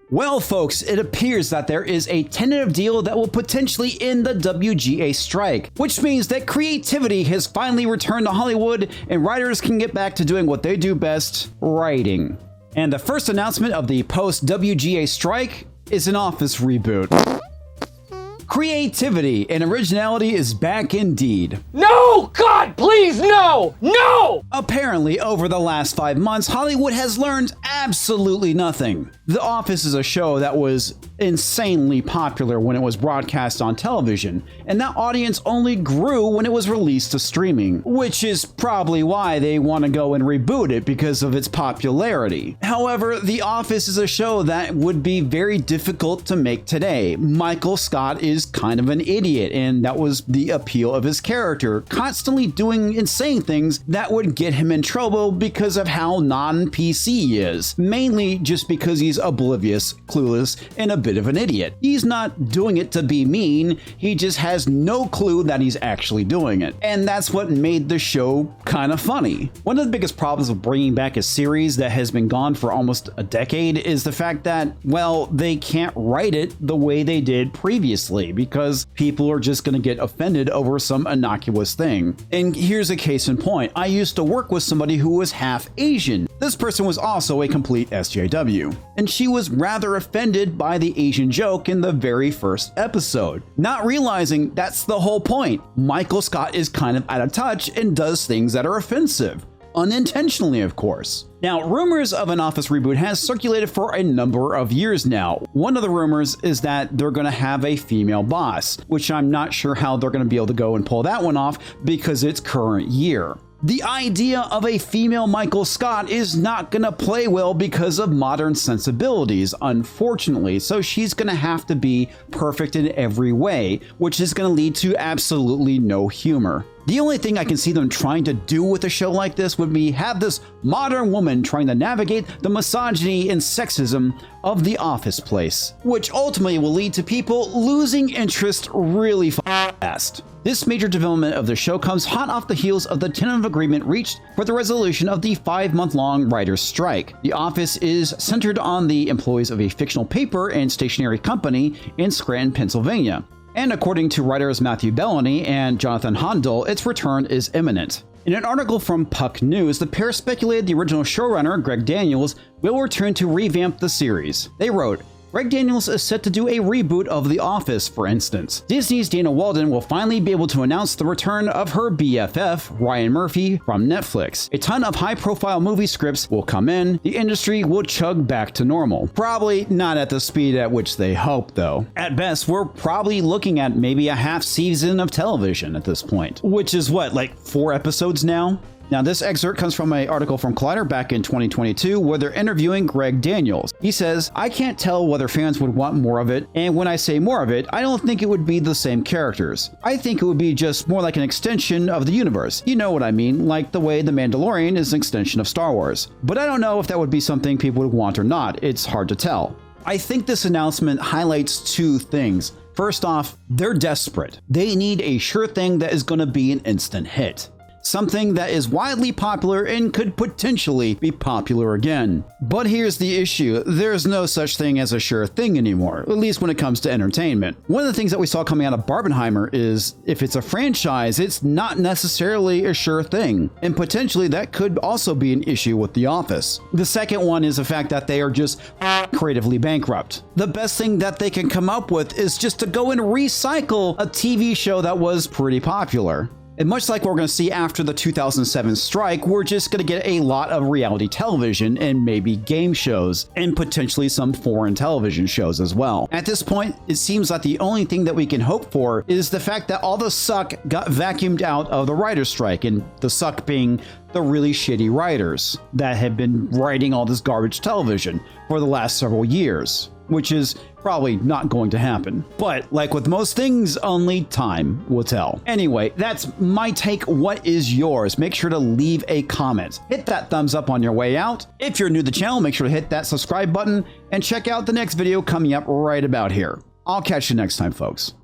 Well, folks, it appears that there is a tentative deal that will potentially end the WGA strike, which means that creativity has finally returned to Hollywood and writers can get back to doing what they do best, writing. And the first announcement of the post-WGA strike is an Office reboot. Creativity and originality is back indeed. No! God, please, no! No! Apparently, over the last 5 months, Hollywood has learned absolutely nothing. The Office is a show that was insanely popular when it was broadcast on television, and that audience only grew when it was released to streaming, which is probably why they want to go and reboot it because of its popularity. However, The Office is a show that would be very difficult to make today. Michael Scott is kind of an idiot, and that was the appeal of his character, constantly doing insane things that would get him in trouble because of how non-PC he is, mainly just because he's oblivious, clueless, and a bit of an idiot. He's not doing it to be mean, he just has no clue that he's actually doing it. And that's what made the show kind of funny. One of the biggest problems of bringing back a series that has been gone for almost a decade is the fact that, well, they can't write it the way they did previously because people are just going to get offended over some innocuous thing. And here's a case in point. I used to work with somebody who was half Asian. This person was also a complete SJW, and she was rather offended by the Asian joke in the very first episode, not realizing that's the whole point. Michael Scott is kind of out of touch and does things that are offensive. Unintentionally, of course. Now, rumors of an Office reboot has circulated for a number of years now. One of the rumors is that they're going to have a female boss, which I'm not sure how they're going to be able to go and pull that one off because it's current year. The idea of a female Michael Scott is not going to play well because of modern sensibilities, unfortunately, so she's going to have to be perfect in every way, which is going to lead to absolutely no humor. The only thing I can see them trying to do with a show like this would be have this modern woman trying to navigate the misogyny and sexism of the Office place, which ultimately will lead to people losing interest really fast. This major development of the show comes hot off the heels of the tentative agreement reached for the resolution of the 5-month-long writers' strike. The Office is centered on the employees of a fictional paper and stationery company in Scranton, Pennsylvania. And according to writers Matthew Bellany and Jonathan Hondel, its return is imminent. In an article from Puck News, the pair speculated the original showrunner, Greg Daniels, will return to revamp the series. They wrote, Greg Daniels is set to do a reboot of The Office, for instance. Disney's Dana Walden will finally be able to announce the return of her BFF, Ryan Murphy, from Netflix. A ton of high-profile movie scripts will come in. The industry will chug back to normal. Probably not at the speed at which they hope, though. At best, we're probably looking at maybe a half season of television at this point, which is what, like 4 episodes now? Now, this excerpt comes from an article from Collider back in 2022 where they're interviewing Greg Daniels. He says, I can't tell whether fans would want more of it, and when I say more of it, I don't think it would be the same characters. I think it would be just more like an extension of the universe. You know what I mean, like the way The Mandalorian is an extension of Star Wars. But I don't know if that would be something people would want or not. It's hard to tell. I think this announcement highlights 2 things. First off, they're desperate. They need a sure thing that is going to be an instant hit. Something that is widely popular and could potentially be popular again. But here's the issue, there's no such thing as a sure thing anymore, at least when it comes to entertainment. One of the things that we saw coming out of Barbenheimer is, if it's a franchise, it's not necessarily a sure thing, and potentially that could also be an issue with The Office. The second one is the fact that they are just creatively bankrupt. The best thing that they can come up with is just to go and recycle a TV show that was pretty popular. And much like what we're going to see after the 2007 strike, we're just going to get a lot of reality television and maybe game shows and potentially some foreign television shows as well. At this point, it seems like the only thing that we can hope for is the fact that all the suck got vacuumed out of the writer's strike, and the suck being the really shitty writers that have been writing all this garbage television for the last several years, which is probably not going to happen. But like with most things, only time will tell. Anyway, that's my take. What is yours? Make sure to leave a comment. Hit that thumbs up on your way out. If you're new to the channel, make sure to hit that subscribe button and check out the next video coming up right about here. I'll catch you next time, folks.